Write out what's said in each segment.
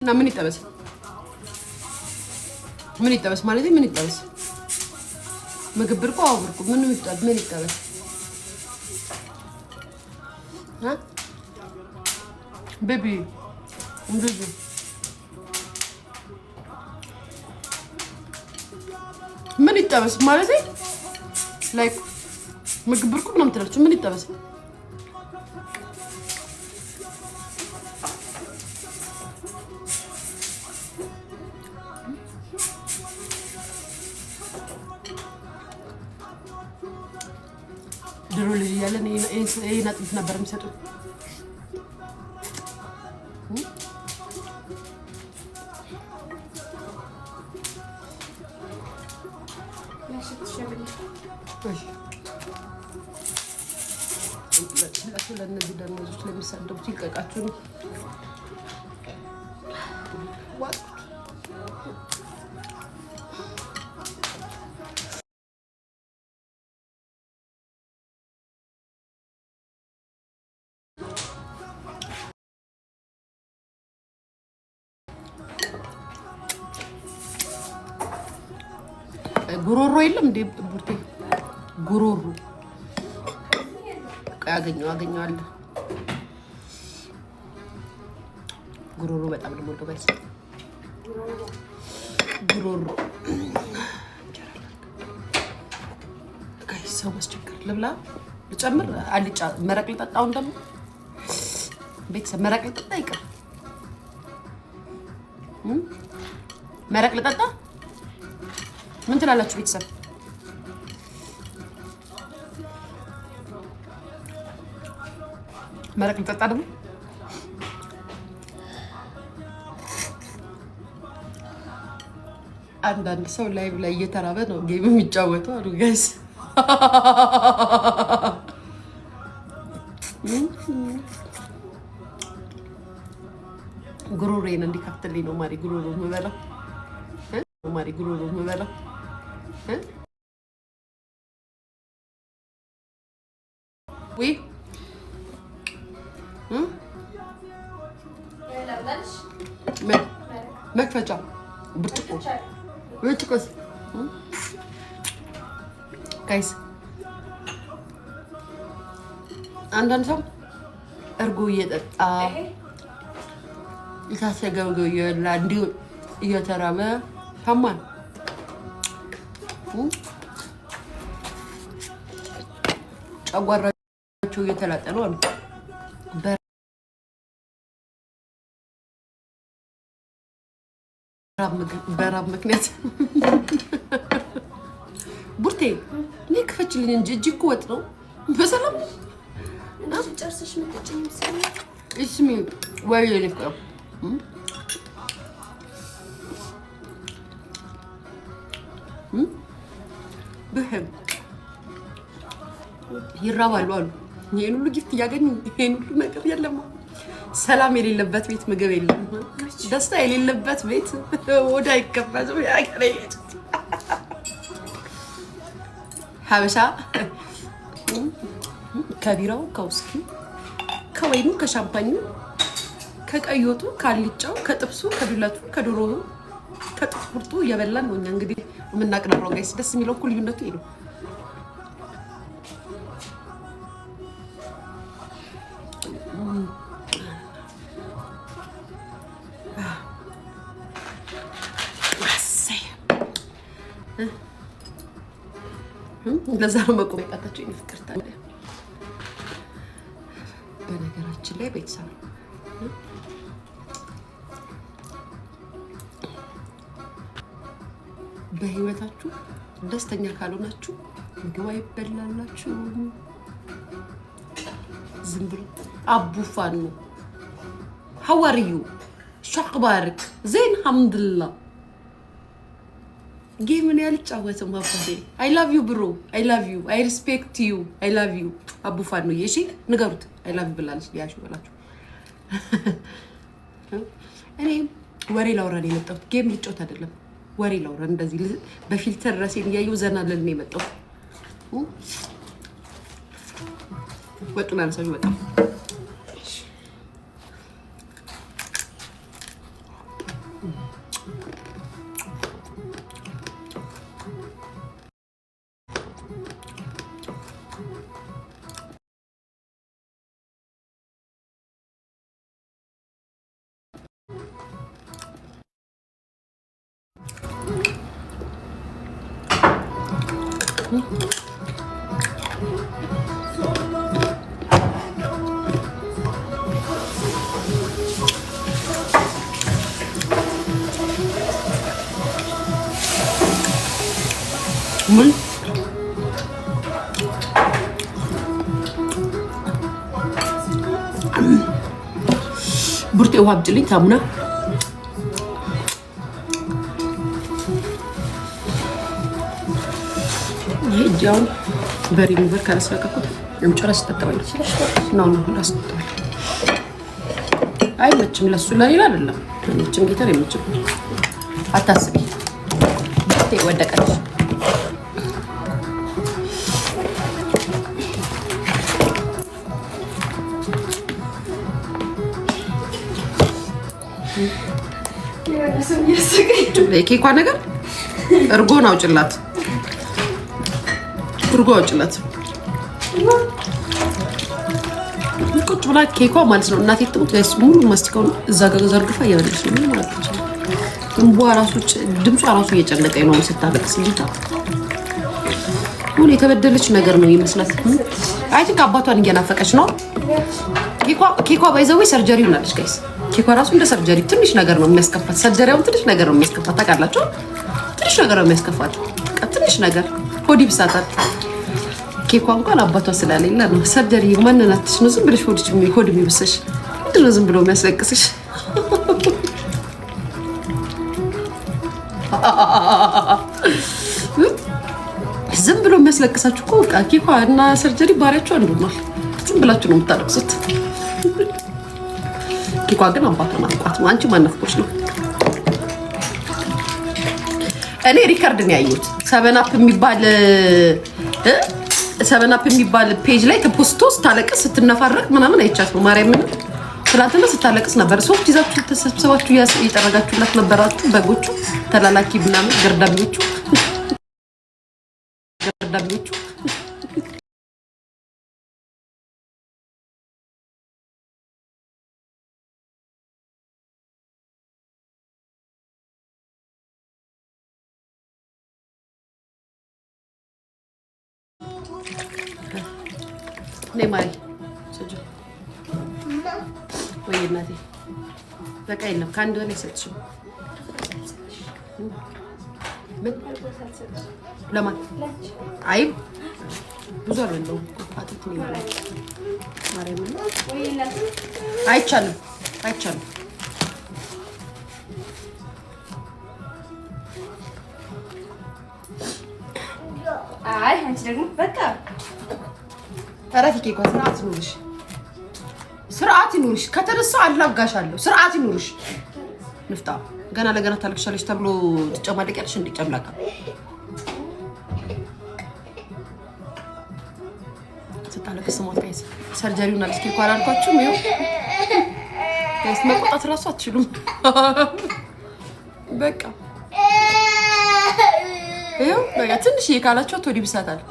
እና ምን ይጠበስ ማለት ምን ይጠበስ ምግብ ብርቁ አብርቁ ምን ይጠበስ ቤቢ እንደዚህ ምን ይጠበስ ማለት ላይክ ምግብ ብርቁ ምናምን ትላለች ምን ይጠበስ ድሮ ልጅ ያለን ይሄን አጥንት ነበር የሚሰጡት ለእነዚህ ደሞዞች ለሚሳደቡት ይልቀቃችሁ ነው ጉሮሮ የለም እንዴ ቡርቴ ጉሮሮ አገኘዋለሁ ጉሮሮ በጣም ነው ወደ ጋይስ ጉሮሮ ጋይስ ሰው መስቸገር ልብላ ልጨምር አልጫ መረቅ ልጠጣው እንደም ቤተሰብ መረቅ ልጠጣ ይቀር መረቅ ልጠጣ ምን ትላላችሁ ቤተሰብ መረቅ ልጠጣ ደግሞ አንዳንድ ሰው ላይቭ ላይ እየተራበ ነው ጌም የሚጫወተው አሉ ጋይስ ጉሮሮዬን እንዲከፍትልኝ ነው ማሪ ጉሮሮ የምበላው ወይ መክፈቻ ብርጭቆስ ጋይስ አንዳንድ ሰው እርጎ እየጠጣ የታሰገው ይላ እንዲሁ እየተራበ ታማን ጨጓራቸው እየተላጠ ነው አሉ በራብ ምክንያት ቡርቴ እኔ ክፈችልኝ እንጂ እጅ እኮ ወጥ ነው በሰላም ጨርሰሽ መጥቼኝ ሰላም እስሚ ወይ ለልኩ በህም ይራባሉ አሉ ይሄን ሁሉ ጊፍት ያገኙ ይሄን ሁሉ ነገር የለም ሰላም የሌለበት ቤት ምግብ የለም ደስታ የሌለበት ቤት ወዳ ይከፋዝ ያገረየት ሀበሻ ከቢራው ከውስኪ ከወይኑ ከሻምፓኙ ከቀዮቱ ካልጫው ከጥብሱ ከዱለቱ ከዶሮው ከጥፍርቱ እየበላን ነው እኛ እንግዲህ የምናቀርበው ጋይስ ደስ የሚለው እኮ ልዩነቱ ይሄ ነው ለዛ ነው መቆም ያቃታችሁ ይፍቅር ታዲያ በነገራችን ላይ ቤተሰብ በህይወታችሁ ደስተኛ ካልሆናችሁ ምግብ አይበላላችሁ ዝም ብሎ አቡፋን ነው how are you ሸክባርክ ዜን ሐምድላህ ጌም ነው ያልጫወተው አባቴ I love you bro I love you I respect you I love you አቡፋን ነው እሺ ንገሩት I love you ብላለች ያሹ ብላችሁ እኔ ወሬ ላውራ ነው የመጣሁት ጌም ልጫወት አይደለም ወሬ ላውራ እንደዚህ በፊልተር ራሴን ያዩ ዘና ለኔ የመጣሁት ወጡን አንሰው ይወጣ ምን ቡርቴ ውሃ ብጭልኝ ታሙና ይሄጃው በሪሙቨር ካላስለቀቁት እንጨረስ ተጠባይ ነው ላስጠጣው አይመችም ለሱ ለሌላ አይደለም አይመችም ጌታ አይመችም አታስቢ ቡርቴ ወደቀች ኬኳ ነገር እርጎን አውጭላት እርጎ አውጭላት ቁጭ ብላ ኬኳ ማለት ነው እናቴ ትሙት ጋይስ ሙሉ ማስቲካውን እዛ ጋር ዘርግፋ እየበለች ነው ማለት ነው እንቧ ራሱ ድምጿ ራሱ እየጨነቀኝ ነው ስታለቅስ ልጅቷ ሁሉ የተበደለች ነገር ነው ይመስላት አይ ቲንክ አባቷን እየናፈቀች ነው ኬኳ ባይዘው ሰርጀሪ ሆናለች ጋይስ ኬኳ ራሱ እንደ ሰርጀሪ ትንሽ ነገር ነው የሚያስከፋት ሰርጀሪውን ትንሽ ነገር ነው የሚያስከፋት ታውቃላችሁ ትንሽ ነገር ነው የሚያስከፋት ትንሽ ነገር ሆዲ ብሳታት ኬኳ እንኳን አባቷ ስላለኝላ ነው ሰርጀሪ ማንናትሽ ነው ዝም ብለሽ ሆድ የሚብስሽ ምንድን ነው ዝም ብሎ የሚያስለቅስሽ ዝም ብሎ የሚያስለቅሳችሁ እኮ በቃ ኬኳ እና ሰርጀሪ ባሪያቸው አንዱ ነው ዝም ብላችሁ ነው የምታለቅሱት ኬኳ ግን አባቷን አፍቋት ነው አንቺ ማናፍቆች ነው እኔ ሪከርድ ነው ያየሁት ሰበናፕ የሚባል ፔጅ ላይ ተፖስቶ ስታለቅስ ስትነፋረቅ ምናምን አይቻት ነው ማርያምን ትላንትና ስታለቅስ ነበር ሶፍት ይዛችሁ ተሰብስባችሁ እየጠረጋችሁላት ነበራችሁ በጎቹ ተላላኪ ምናምን ገርዳሚዎቹ ማሪ ወይ እናቴ በቃ የለም ከአንድ በላይ ሰጥሽው ለማን አይ ብዙ አይደለም አጥንት ነው ማለት ማርያም አይቻልም አይ አንቺ ደግሞ በቃ አራፊ ኬኳ ስርዓት ይኑርሽ ከተነሳ አላጋሻለሁ ስርዓት ይኑርሽ ንፍጣ ገና ለገና ታልቅሻለሽ ተብሎ ትጨማለቂያለሽ እንዲጨምላቃ ስታለቅስ ሞት ጋይስ ሰርጀሪውን አልስኪ ኬኳ አላልኳችሁም ይኸው ጋይስ መቆጣት እራሱ አትችሉም በቃ ይኸው በቃ ትንሽ ካላችሁ ወዲ ብሳታል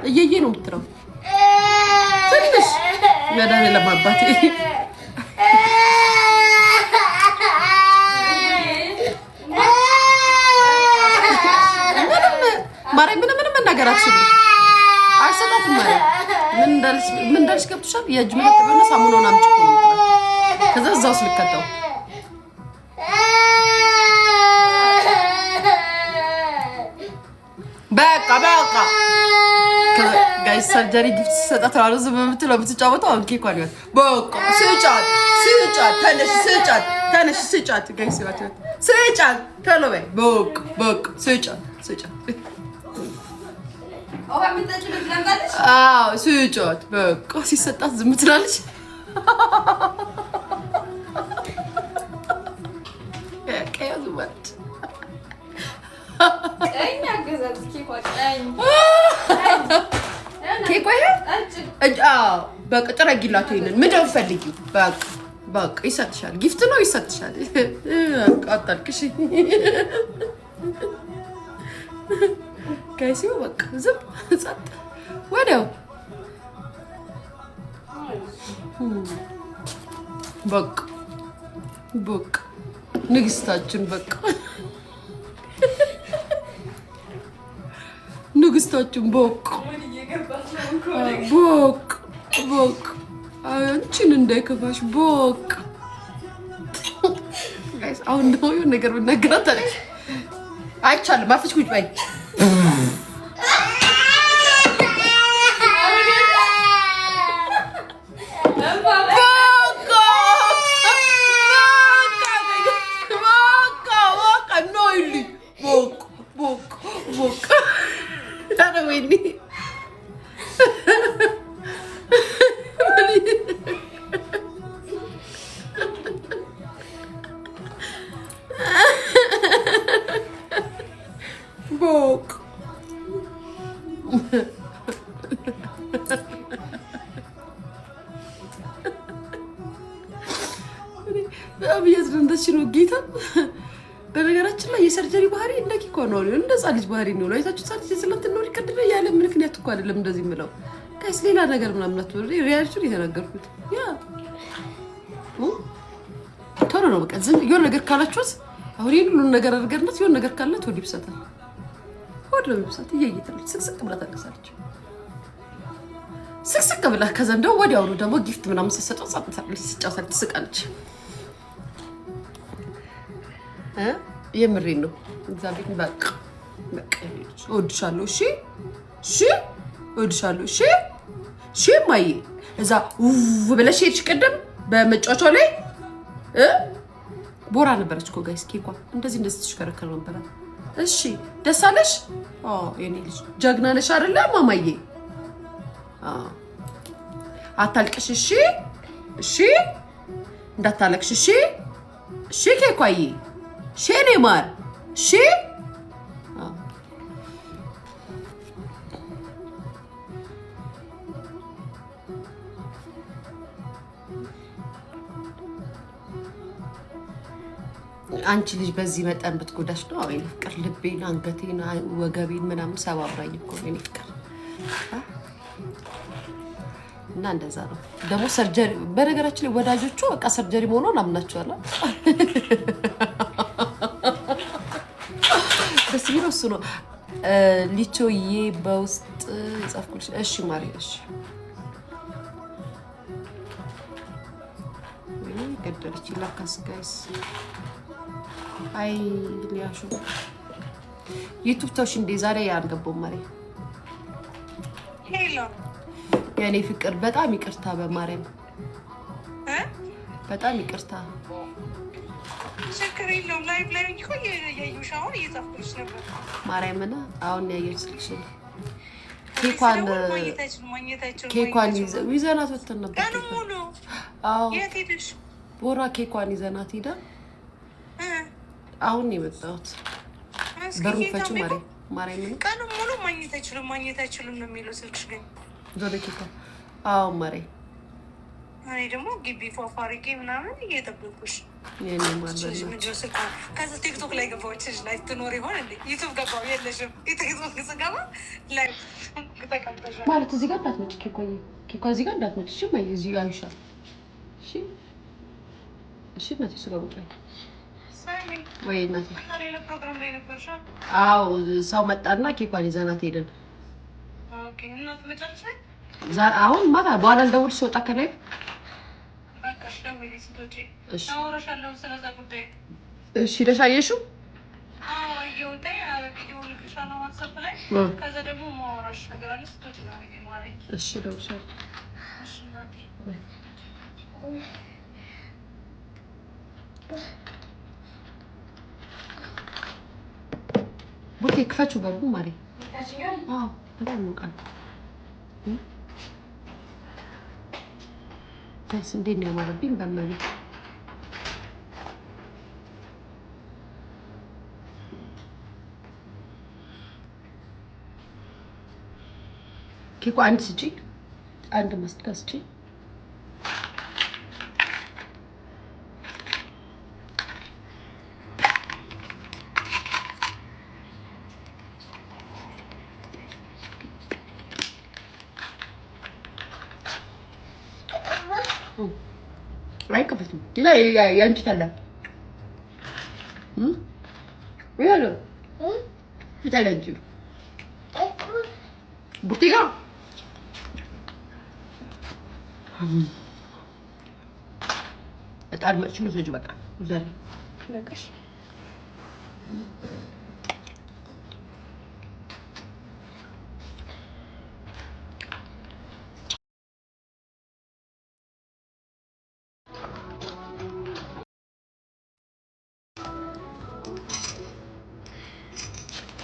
እየዬ ነው የምትለው ትንሽ መዳን ለማባቴ ማርያም ምንም መናገር አትችልም አልሰጣትም ማለት ምን እንዳልሽ ገብቶሻል የእጅ ምልክት ቢሆን ሳሙናውን አምጪ እኮ ነው ከዛ እዛው ስልከተው በቃ ጋይስ ሰርጀሪ ጊፍት ሰጣት አለው ዝም ብትለው ብትጫወተው አንቺ እኮ አልያት በቃ ተነሽ ስጫት ጋይስ ይላችሁ ስጫት ተለው በቃ ስጫት ስጫት በቃ ሲሰጣት ዝም ትላለች ቀያዙ ማለት ቀኛ ገዛት ኬኳ በቃ ጥረጊላት ይሄንን ምንድን ነው የምትፈልጊው በቃ በቃ ይሰጥሻል። ጊፍት ነው ይሰጥሻል። አጣልቅሽ ጋይሲው በቃ ዝም ጸጥ ወዲያው በቃ በቃ ንግስታችን በቃ ንግስታችን በቃ በቃ በቃ አንቺን እንዳይከፋሽ በቃ ጋይስ አሁን ነው የሆነ ነገር ብናገራት አለች። አይቻልም አፍሽ ቁጭ በይ ጌታ በነገራችን ላይ የሰርጀሪ ባህሪ እንደኪ እኮ ነው እንደ ህፃን ልጅ ባህሪ ነው። አይታችሁ ሳልጅ ስለምትኖር ይቀድመ ያለ ምክንያት እኮ አይደለም እንደዚህ የምለው ጋይስ ሌላ ነገር ምናምን አትወር ሪያሊቲ የተናገርኩት ያ ቶሎ ነው በቃ ዝም የሆነ ነገር ካላችሁት አሁን ሁሉን ነገር አድርገንት የሆነ ነገር ካላት ወዲ ይብሳታል ወዲ ነው ይብሳት እየየተለች ስቅስቅ ብላ ታቀሳለች ስቅስቅ ብላ ከዛ እንደው ወዲያው ነው ደግሞ ጊፍት ምናምን ሰሰጠው ጻጥታለች ስጫውታለች ትስቃለች የምሬን ነው እግዚአብሔር በቃ በቃ እወድሻለሁ እሺ እሺ እወድሻለሁ እሺ እሺ ማይ እዛ ብለሽ ሄድሽ ቀደም በመጫወቻው ላይ ቦራ ነበረች እኮ ጋይስ ኬኳ እንደዚህ ተሽከረከረ ነበር እሺ ደስ አለሽ የኔ ልጅ ጀግና ነሽ አይደለ ማማዬ አታልቅሽ እሺ እሺ እንዳታለቅሽ እሺ እሺ ኬኳዬ ሼኔ ማር ሺ አንቺ ልጅ በዚህ መጠን ብትጎዳሽ ነው ወይ ፍቅር ልቤን አንገቴን ወገቤን ምናምን ሰባብራኝ እኮ ነው ፍቅር እና እንደዛ ነው ደግሞ ሰርጀሪ በነገራችን ላይ ወዳጆቹ በቃ ሰርጀሪ መሆኑን አምናቸዋለሁ ደስ ይለው እሱ ነው ሊቾዬ በውስጥ ጻፍኩልሽ እሺ ማሪ እሺ ገደለች ላካስ ጋይስ አይ ሊያሹ ዩቲዩብ ተውሽ እንዴ ዛሬ ያልገባው ማሪ ሄሎ የኔ ፍቅር በጣም ይቅርታ በማርያም በጣም ይቅርታ ሸክር የለውም ላይቭ ላይ እኮ የዩሻውን እየጻፍኩልሽ ነበር ማርያምና አሁን ያየሽ ስልክሽ ኬኳን ይዘናት ወተን ነበር አዎ የት ሄደሽ ቦራ ኬኳን ይዘናት ሄዳ አሁን የመጣሁት በሩ ፈጭ ማርያም ቀኑ ሙሉ ማግኘት አይችልም ነው የሚለው ስልክሽ ግን ዞደ ኬኳ አዎ ማርያም እኔ ደግሞ ግቢ ፏፏሪቄ ምናምን እየጠበኩሽ የኔ ማለት ነው ከዛ ቲክቶክ ላይ ገባችሽ ላይ ትኖር ይሆን እንዴ ዩቲዩብ ገባው የለሽም ቲክቶክ ገባ ላይ ተቀምጠሽ ማለት እዚህ ጋር እንዳትመጪ ኬኳ እዚህ ጋር እንዳትመጪ እሺ ማይ እዚህ ጋር ይሻል እሺ እሺ እናቴ ስጋው ላይ ወይ እናቴ ሌላ ፕሮግራም ላይ ነበርሽ አዎ ሰው መጣና ኬኳን ይዘናት ሄደን ኦኬ እናት መጨረሻ ዛሬ አሁን ማታ በኋላ እንደውልሽ ወጣ ከላይ እሺ ደሻየሽው አዎ ይወጣይ ቪዲዮ ልክሻና ዋትስአፕ ላይ ከዛ ደግሞ ማውራሽ ነገር አለ ስትወጪ ነው ማለት እሺ ደውሻል እሺ ናቲ ቡቴ ክፈቹ በሉ ማሪ አዎ በጣም ነው ቃል ታስ እንዴት ነው ማለብኝ በመቤት ኬኩ አንድ ስጪ አንድ መስጠት ስጪ አይከፈትም። ያንቺ ታላ ያለ ይታለንጂ ቡቲጋ እጣን መችሉ ዘጅ በቃ ዘር ለቀሽ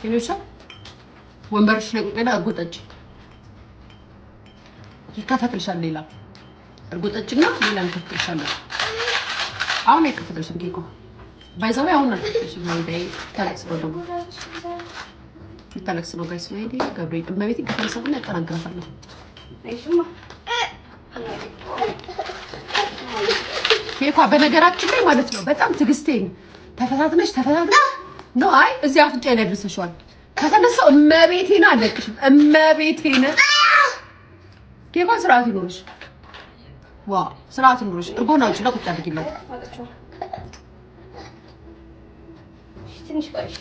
ይሉሻ ወንበርሽ ላይ ቁጭ ብላ አርጎጠጭ ይከፈትልሻል። ሌላ አርጎጠጭና ሌላ ይከፈትልሻል። አሁን አይከፈትልሽም ኬኮ ባይዛው አሁን አልከፈትልሽም። ወይ ታለቅስ ነው ደግሞ ታለቅስ ነው ጋይስ። ወይ ገብሬ እመቤት ከተሰብና ያጠናግራታለሁ። አይሽማ ኬኳ በነገራችን ላይ ማለት ነው በጣም ትግስቴን ተፈታትነሽ ነው። አይ እዚህ አፍንጫ ላይ ደርሰሻል። ከተነሳው እመቤቴን አለቅሽም። እመቤቴን ኬኳ ስርዓት ይኖርሽ። ዋው ስርዓት ይኖርሽ። እርጎናውጭ ነው ቁጭ አድርጊላት። ትንሽ ቆይሽ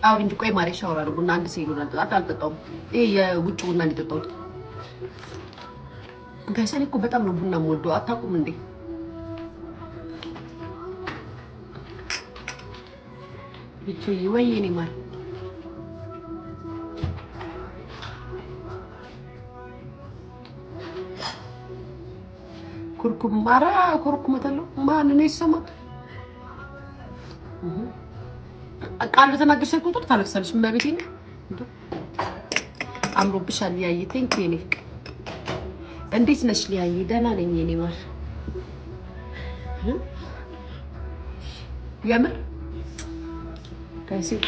አሁን እንጂ ቆይ ማሬ ሻወር አድርጉ እና አንድ ሲሉ አልጠጣሁም። ይሄ የውጭ ቡና እንዲጠጣው ጋይሰኔ እኮ በጣም ነው ቡና የምወደው። አታውቁም እንዴ? ብቻ ወይኔ ማር ኩርኩም ማራ ኩርኩም ተለው ማን ነው ይሰማት ቃል ተናገርሽ ቁጥር ታለቅሳለሽ። መቤቴ አምሮብሻል ሊያይ ቴንክ ዩ ኔክ እንዴት ነሽ ሊያይ? ደህና ነኝ የኔ ማር የምር ከዚህ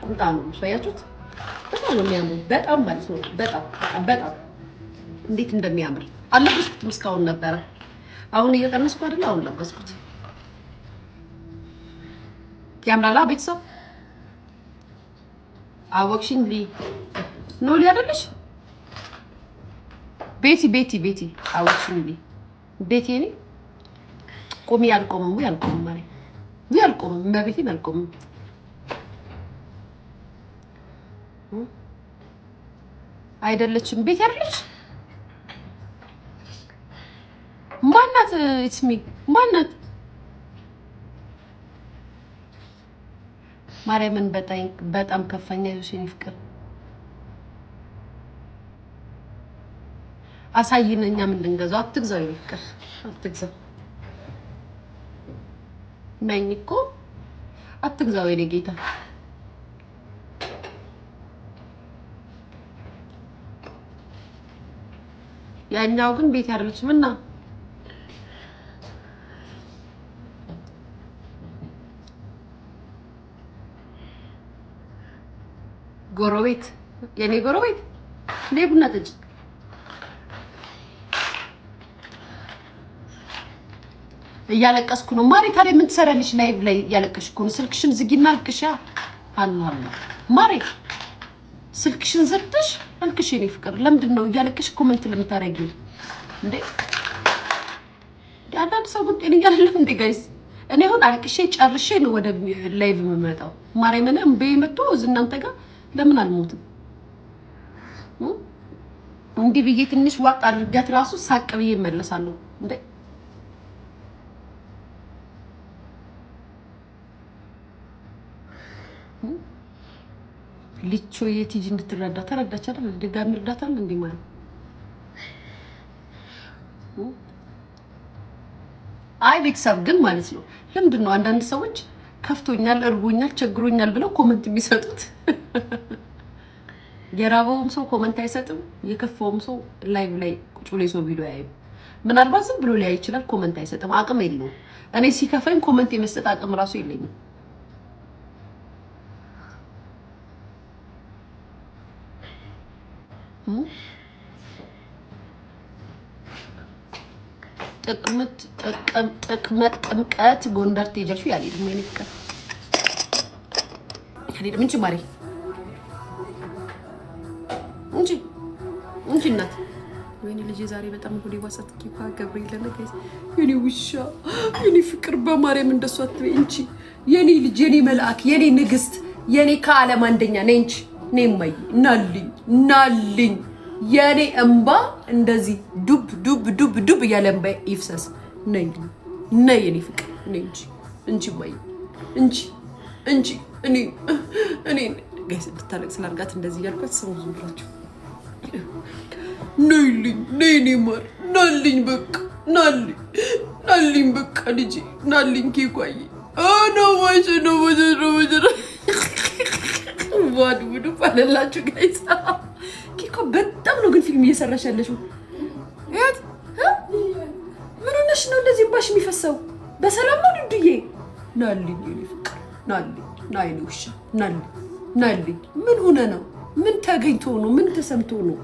ቁጣ ነው ሳያችሁት በጣም ነው የሚያምር። በጣም ማለት ነው በጣም እንዴት እንደሚያምር አለበስኩት። እስካሁን ነበረ አሁን እየቀነስኩ አይደል? አሁን ለበስኩት። ያምራላ ቤተሰብ አወቅሽኝ ኖሊ አይደለሽ? ቤቲ አወቅሽኝ ቤቲ እኔ ቆሚ ያልቆመም ማለት ያልቆመም መቤቴን አልቆመም። አይደለችም ቤት አይደለች። ማናት? ኢትስ ሚ ማናት? ማርያምን በጣም ከፋኛ የኔ ፍቅር አሳይን። እኛ ምን ልንገዛው? አትግዛው የኔ ፍቅር አትግዛው። ነኝ እኮ አትግዛው የኔ ጌታ። ያኛው ግን ቤት አይደለችም እና ጎረቤት የኔ ጎረቤት ቡና ጠጪ። እያለቀስኩ ነው ማሪ። ታዲያ ምን ትሰሪያለሽ ላይቭ ላይ? እያለቀስሽ እኮ ነው። ስልክሽን ዝጊና አልቅሻ። አላህ ማሪ ስልክሽን ዘግተሽ አልቅሽ የኔ ፍቅር። ለምንድን ነው እያለቀስሽ ኮሜንት ለምታረጊው እንዴ? አንዳንድ ሰው ግን ጤነኛ አይደለም እንዴ ጋይስ? እኔ አሁን አልቅሼ ጨርሼ ነው ወደ ላይቭ የምመጣው። ማሪ ምንም በይመጡ እናንተ ጋር ለምን አልሞትም? እንዲህ ብዬ ትንሽ ዋጥ አድርጋት ራሱ ሳቅ ብዬ እመለሳለሁ እንዴ? ልቾ የቲጂ እንድትረዳ ተረዳች አይደል? ድጋሚ እርዳታል እንዴ ማለት አይ ቤተሰብ ግን ማለት ነው። ለምንድን ነው አንዳንድ ሰዎች ከፍቶኛል፣ እርቦኛል፣ ቸግሮኛል ብለው ኮመንት የሚሰጡት? የራበውም ሰው ኮመንት አይሰጥም፣ የከፋውም ሰው ላይቭ ላይ ቁጭ ብሎ ሰው ቪዲዮ ያዩ። ምናልባት ዝም ብሎ ሊያይ ይችላል፣ ኮመንት አይሰጥም። አቅም የለውም። እኔ ሲከፋኝ ኮመንት የመስጠት አቅም ራሱ የለኝም። ጥምቀት ጎንደር ትሄጃለሽ? ያልሄድም የእኔ ፍቅር ያልሄድም እንጂ ማሪ እንጂ እናት ወይኔ ልጄ ዛሬ በጣም ሁሌ ዋሳት ኪፋ ገብርኤል ለነገ የኔ ውሻ የኔ ፍቅር በማርያም እንደሷ አትበይ እንጂ የኔ ልጅ የኔ መልአክ የኔ ንግስት የኔ ከዓለም አንደኛ ነኝ እንጂ ነኝ ማይ ናልኝ የኔ እንባ እንደዚህ ዱብ ዱብ ዱብ ዱብ ያለ እንባ ይፍሰስ ነኝ የኔ ፍቅር ነኝ እንጂ ማይ እንጂ እኔ ጋይስ እንድታለቅ ስላርጋት እንደዚህ ያልኳት ሰው ዝም ብላችሁ ነይልኝ ማር ናልኝ በቃ ናልኝ በቃ ልጄ ናልኝ ኬኳዬ ነው ዋዱ ብዱ ባለላችሁ ጋይስ ኬኳ በጣም ነው ግን ፊልም እየሰራሽ ያለሽው እያት ምን ሆነሽ ነው እንደዚህ ባሽ የሚፈሰው በሰላም ነው ልዱዬ ናልኝ የኔ ፍቅር ናልኝ ውሻ ናልኝ ምን ሆነ ነው ምን ተገኝቶ ነው ምን ተሰምቶ ነው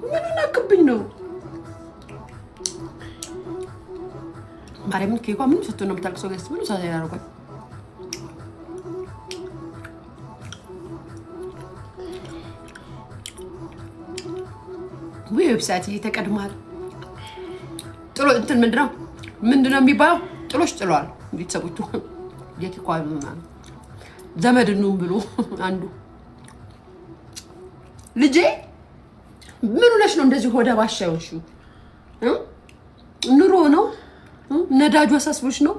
ምን ናክብኝ ነው ማርያምን ኬኳ ምን ስትሆን ነው የምታልቅሰው ጋይስ ምን ሳዛ ያደርጋል ዌብሳይት እየተቀድማል ጥሎ እንትን ምንድነው የሚባለው ጥሎሽ ጥሏል ቤተሰቦቹ የኬኳ ዘመድኑ ብሎ አንዱ ልጄ ምን ሆነሽ ነው እንደዚህ ሆደ ባሻ ይሆንሽው ኑሮ ነው ነዳጁ አሳስቦሽ ነው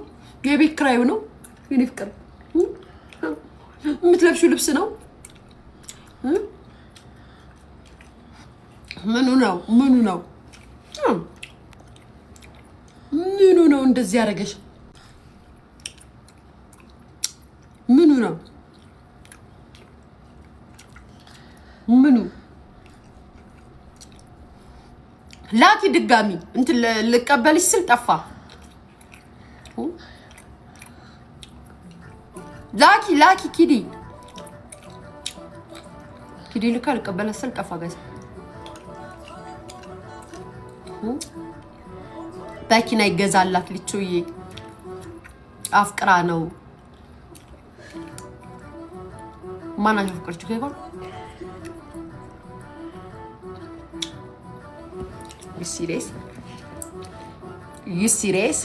የቤት ኪራዩ ነው የኔ ፍቅር የምትለብሺው ልብስ ነው ምኑ ነው እንደዚህ ያደረገሽ ምኑ ነው ላኪ ድጋሚ እንትን ልቀበልሽ ስል ጠፋ ላኪ ኪዲ ልካ ልቀበልሽ ስል ጠፋ ጋይስ ባኪና ይገዛላት ልቹዬ አፍቅራ ነው ማናጅ ፍቅርች ከይባ you serious